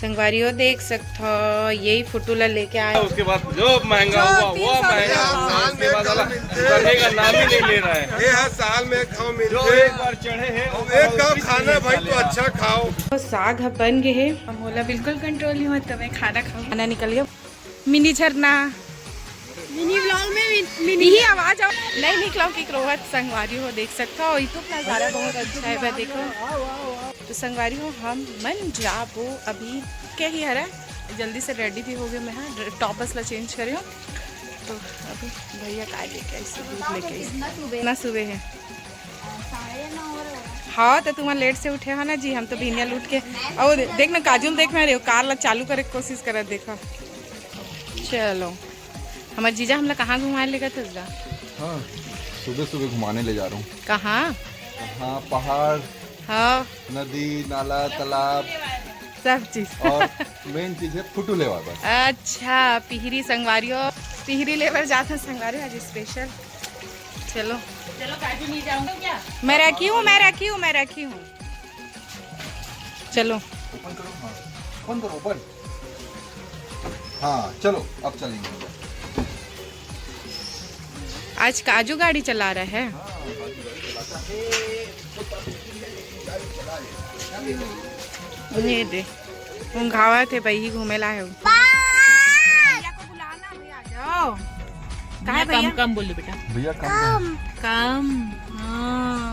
संगवारियों देख सकते हो, यही फोटो ला लेके आए। उसके बाद जो महंगा हुआ वो महंगा हुआ, उसके बाद करने का नाम ही नहीं ले रहा है। ये हर साल में खाओ मिलते, जो एक बार चढ़े हैं एक कप खाना भाई तो अच्छा खाओ। तो साग बन गए है, मोला बिल्कुल कंट्रोल नहीं होता, मैं खाना खाऊं। खाना निकल गया। मिनी झरना मिनी व्लॉग में मिनी ही आवाज आओ नहीं निकलाओ कि रोहत संगवारी हो देख सकते हो। तो नज़ारा बहुत अच्छा है वह देखो। तो संगवारी हो हम मन जाबो अभी क्या ही हरा जल्दी से रेडी भी हो गए। मैं हाँ टॉपस ला चेंज करे हो। तो अभी भैया का लेके आई दूध लेके इतना सुबह है। हाँ तो तुम्हारा लेट से उठे हो ना जी, हम तो भिनिया लूट के और देख ना काजूल देख मैं कार ला चालू करे कोशिश कर देखो। चलो हमारे जीजा हमला कहाँ घुमाए लेगा था? हाँ सुबह सुबह घुमाने ले जा रहा हूँ। कहाँ? हाँ पहाड़, हाँ नदी, नाला, तालाब, सब चीज। और मेन चीज है फुटू लेवा बस। अच्छा पिहरी संगवारियों, पिहरी लेवर जाते हैं संगवारी आज स्पेशल। चलो चलो काजू नहीं जाऊंगा क्या? मैं रखी हूँ मैं रखी हूँ मैं रखी हूँ। चलो ओपन करो। हाँ ओपन करो ओपन। हाँ चलो अब चलेंगे। आज काजू गाड़ी चला रहा है। ये दे घावा थे भाई ही घूमे ला है। भैया को बुलाना, भैया जाओ। कहाँ है भैया? कम बोले बेटा। भैया कम कम हाँ।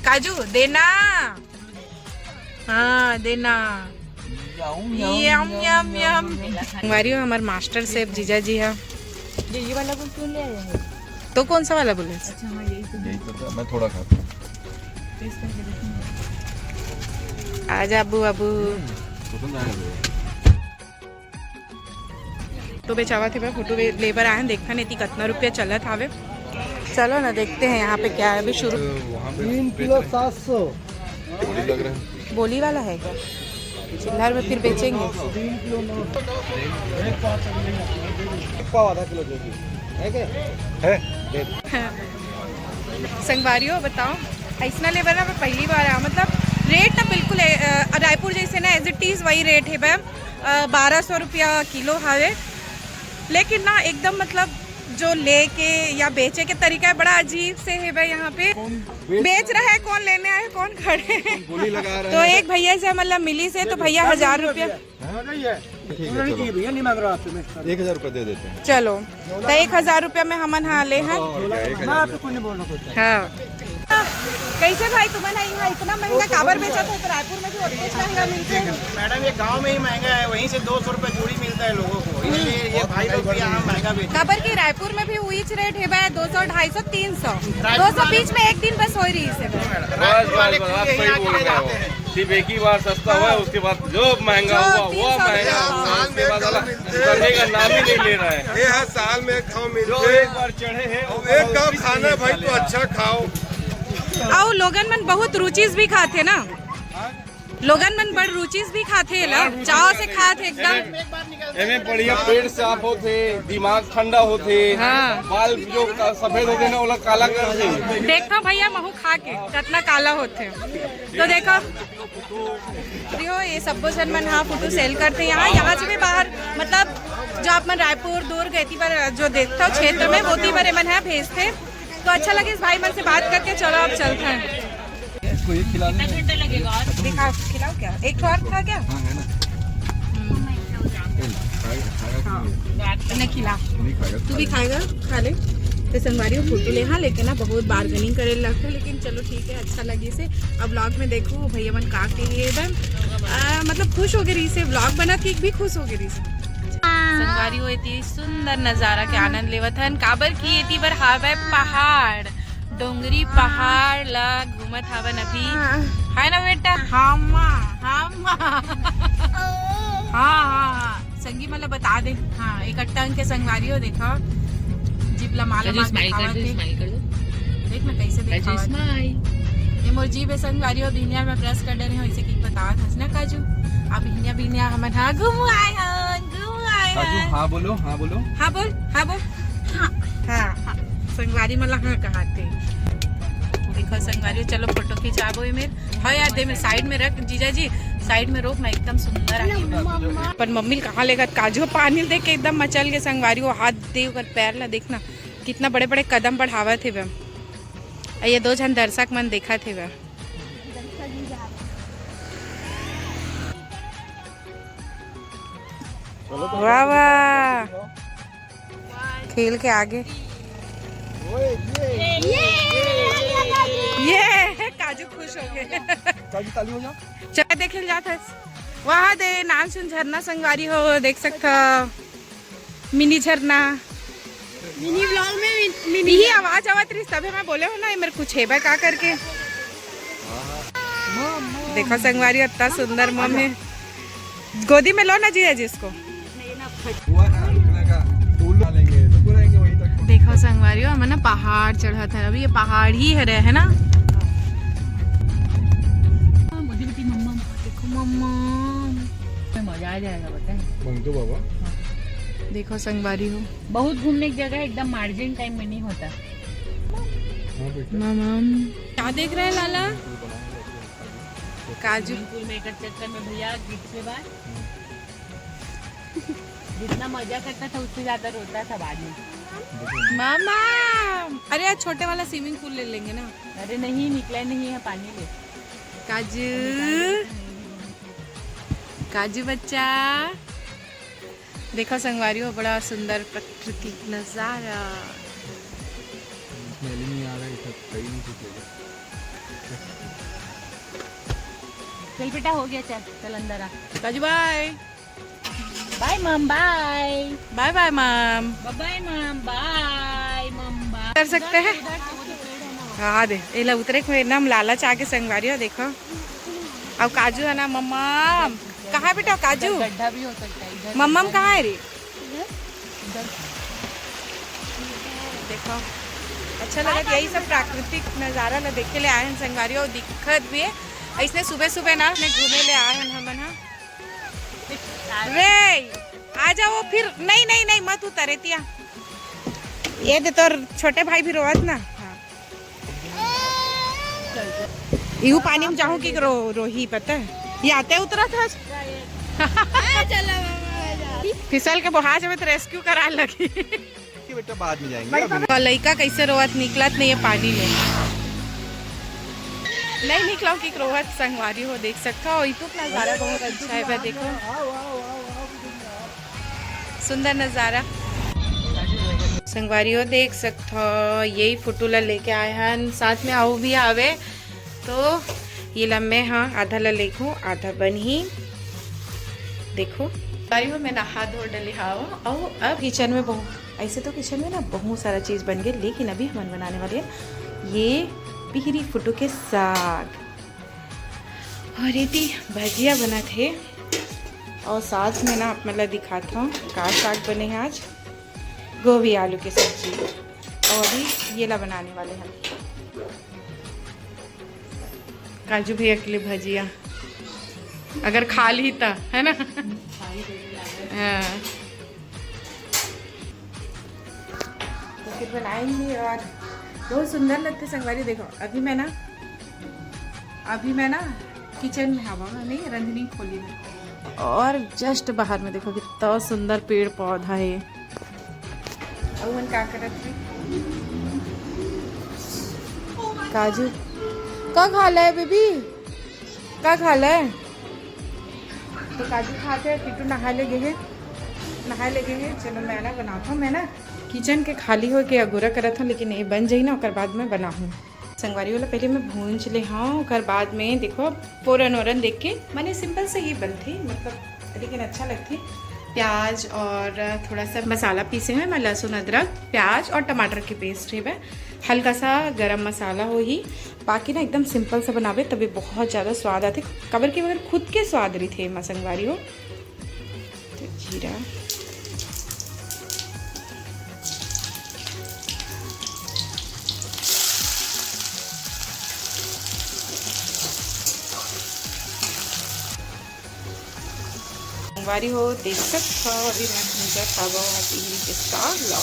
काजू देना। हाँ देना। यम यम यम। हमारी हमारे मास्टर शेफ जीजा जी है। ये वाला बोल क्यों ले आए? तो कौन सा वाला बोले? अच्छा हाँ यही तो मैं थोड़ा खाता हूँ। आजा अबू अबू। तो बेचावा थे मैं फोटो लेबर आए देखा नहीं थी कितना रुपया चला था। वे चलो ना देखते हैं यहाँ पे क्या है। अभी शुरू 3 किलो 700 बोली लग रहा है। बोली वाला है क्या? चिल्लार में फिर बेचेंगे। 3 किलो आधा किलो दे दी है क्या? है संगवारियों बताओ ऐसा लेबर ना मैं पहली बार आया। मतलब रेट ना बिल्कुल रायपुर जैसे ना एज इट इज़ वही रेट है मैम। 1200 रुपया किलो है। लेकिन ना एकदम मतलब जो लेके या बेचे के तरीका है बड़ा अजीब से है भाई। यहाँ पे बेच रहा है कौन, लेने आए कौन, खड़े हैं। बोली लगा रहा तो एक भैया से मतलब मिली से तो भैया 1000 रुपया। ठीक है चलो 1000 रुपये दे देते हैं। चलो तो 1000 रुपया में हमन हाँ ले हैं। हाँ कैसे भाई तुम्हें यहाँ इतना महंगा काबर बेचा था? तो रायपुर में भी उतना महंगा मिलते हैं मैडम। ये गांव में ही महंगा है, वहीं से 200 रुपए जोड़ी मिलता है लोगों को, इसलिए ये भाई लोग भी यहाँ महंगा बेचते हैं। काबर की रायपुर में भी वही रेट है भाई 200 250 300 200 बीच में एक दिन बस हो रही है। सिर्फ एक ही बार सस्ता हुआ है, उसके बाद जो महंगा हुआ वो महंगा हुआ, उसके बाद करने का नाम ही नहीं ले रहा है। ये हर साल में खाओ जो मिलते, एक बार चढ़े हैं एक कप खाना भाई तो अच्छा खाओ। और लोगन मन बहुत रुचिस भी खाते ना, लोगन मन बड़ रुचिस भी खाते ला, चाव से खाते एकदम। एमें बढ़िया पेट साफ होते, दिमाग ठंडा होते। हाँ। बाल जो सफेद होते ना वो काला करते। देखो भैया महू खा के कितना काला होते। तो देखो ये सब जन मन हाँ फोटो सेल करते यहाँ से भी बाहर। मतलब जो आप मन रायपुर दूर गए थी पर जो देखते हो क्षेत्र में होती बार मन है भेजते। तो अच्छा लगे इस भाई मन से बात करके। चलो अब चलते हैं। इसको ये खिला दें। दिखा खिलाओ क्या? एक और था क्या? हाँ है ना। नहीं खिला। नहीं खाएगा तू भी खाएगा? खा ले। तो संगवारी फोटो ले हाँ लेकिन ना बहुत बार्गेनिंग करे लगता है। लेकिन चलो ठीक है अच्छा लगी से। अब व्लॉग में देखो भैया मन का के लिए एकदम मतलब खुश हो गई रही से। व्लॉग बना के भी खुश हो गई रही से। संगवारी हो इतनी सुंदर नजारा के आनंद लेवत हन। काबर की इतनी बार हावे पहाड़ डोंगरी पहाड़ ला घूमत हवन अभी है ना बेटा? हाँ हाँ संगी मतलब बता दे। हाँ इकट्ठा के संगवारी हो देखा जिबला माला मार देख ना कैसे देखा। ये मोर जीभ संगवारी हो भिनिया में प्रेस कर रहे हो इसे की बता था ना काजू। अब भिनिया हमन हाँ घूम आए काजू हाँ बोलो हाँ बोलो हाँ बोल हाँ बोल हाँ हाँ संगवारी मला हाँ कहते। देखो संगवारी, चलो फोटो खिंचाबो मेरे। हाँ यार दे, मैं साइड में रख, जीजा जी साइड में रोक, मैं एकदम सुंदर आई। पर मम्मी कहाँ लेगा काजू, पानी देख के एकदम मचल के संगवारी, वो हाथ दे कर पैर ला देखना कितना बड़े बड़े कदम बढ़ावा थे वह। ये दो जन दर्शक मन देखा थे वह। वाह वाह, खेल के आगे ये काजू खुश हो गए। ताली हो जाओ। चल देखे जाता वहाँ दे, नाम सुन झरना संगवारी हो, देख सकता मिनी झरना। मिनी व्लॉग में मिनी ही आवाज आवत रही तभी मैं बोले हो ना मेरे कुछ है का करके। देखो संगवारी इतना सुंदर मम्मी, गोदी में लो ना जी जिसको। देखो संगवारी हमें ना पहाड़ चढ़ा था, अभी ये पहाड़ ही है रहे है ना। देखो मम्मा मजा आ जाएगा बताए। तो बाबा देखो संगवारी हो, बहुत घूमने की जगह एकदम मार्जिन टाइम में नहीं होता। मामा क्या देख रहे हैं लाला? काजू स्विमिंग पूल में एक चक्कर में भैया पिछले बार जितना मजा करता था उससे ज्यादा रोता था बाद में। मामा अरे यार छोटे वाला स्विमिंग पूल ले लेंगे ना। अरे नहीं, निकला नहीं है पानी ले। काजू काजू बच्चा, देखो संगवारी हो बड़ा सुंदर प्राकृतिक नजारा। नहीं आ रहा है, कहीं नहीं कुछ। चल बेटा हो गया, चल चल अंदर आ। काजू बाय बाय मम, बाय बाय बाय मम। बाय मम, बाय मम बाय। कर सकते हैं हाँ दे एला उतरे को एकदम लालच आके संगवारी हो। देखो अब काजू है ना मम्मा, कहाँ बेटा काजू? गड्ढा भी हो सकता है इधर। मम्मा कहाँ है रे? देखो अच्छा लगा, यही सब प्राकृतिक नज़ारा ला देखे ले आए हैं संगवारी और दिक्कत भी है ऐसने सुबह सुबह ना अपने घूमे ले आए हैं हम ना। रे आ जाओ फिर, नहीं नहीं नहीं मत उतरे तिया, ये दे तो छोटे भाई भी रोवत ना। हाँ यू पानी में जाऊँ कि रोही पता है ये आते उतरा था फिसल के बहा जब तो रेस्क्यू करा लगी। बेटा बाद में जाएंगे। लड़का कैसे रोवत निकलत नहीं है पानी में, नहीं निकला कि रोहत संगवारी हो, देख सकता हो। तो नज़ारा बहुत अच्छा है, देखो सुंदर नज़ारा संगवारी हो, देख सकता हो। यही फोटो ला लेके आए हैं, साथ में आओ भी आवे तो ये लम्बे हाँ आधा ला लेखो आधा बन ही। देखो हो मैं नहा धो डली हाँ, और अब किचन में बहुत ऐसे तो किचन में ना बहुत सारा चीज़ बन गई, लेकिन अभी हम बनाने वाले हैं ये पिहरी फुटू के साग और ये भजिया बना थे, और साथ में ना मतलब दिखाता हूँ का साग बने हैं आज, गोभी आलू की सब्जी, और अभी ये ला बनाने वाले हैं काजू भैया के लिए भजिया, अगर खा ली तो है ना। हाँ तो फिर बनाएंगे और बहुत सुंदर लगते संगवारी। देखो अभी मैं ना किचन में हवा नहीं रंधनी खोली में, और जस्ट बाहर में देखो कितना सुंदर पेड़ पौधा है। और मन क्या करत है काजू का खा ला है बेबी, का खा ला है तो काजू खाते हैं। किटू नहा ले गए हैं, चलो मैं ना बनाता हूँ। मैं ना किचन के खाली हो के अगोरा करत हूँ, लेकिन ये बन जाई ना और बाद में बनाऊँ संगवारी वाला। पहले मैं भूंज ले हाँ, और बाद में देखो फोरन वोरन देख के मैंने सिंपल से ही बनती मतलब, लेकिन अच्छा लगती। प्याज और थोड़ा सा मसाला पीसे हैं मैं, लहसुन अदरक प्याज और टमाटर की पेस्ट है, हल्का सा गरम मसाला हो ही, बाकी ना एकदम सिंपल सा बनावे तभी बहुत ज़्यादा स्वाद आते। कबर के बगैर खुद के स्वाद रही थे मसंगवारी हो। तो जीरा संगवारी हो, देख सकता अभी मैं भूजा खावा के साग ला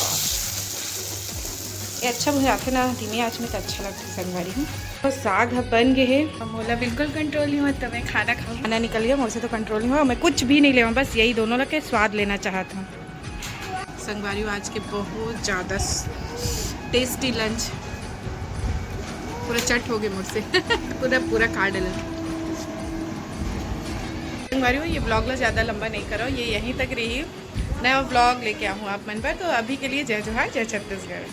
ये अच्छा भुजाते ना धीमी आँच में तो अच्छा लगता है संगवारी हो। साग बन गए है। मोला बिल्कुल कंट्रोल नहीं हुआ तब मैं खाना खाऊं। खाना निकल गया मुझसे तो कंट्रोल नहीं हुआ। मैं कुछ भी नहीं लेवा, बस यही दोनों लग के स्वाद लेना चाहता हूँ। संगवारी आज के बहुत ज़्यादा टेस्टी लंच पूरा चट हो गए मुझसे पूरा खा डाला। संगवारी ये ब्लॉग ला ज़्यादा लंबा नहीं करो, ये यहीं तक रही। नया ब्लॉग लेके आऊँ आप मन पर। तो अभी के लिए जय जोहार, जय छत्तीसगढ़।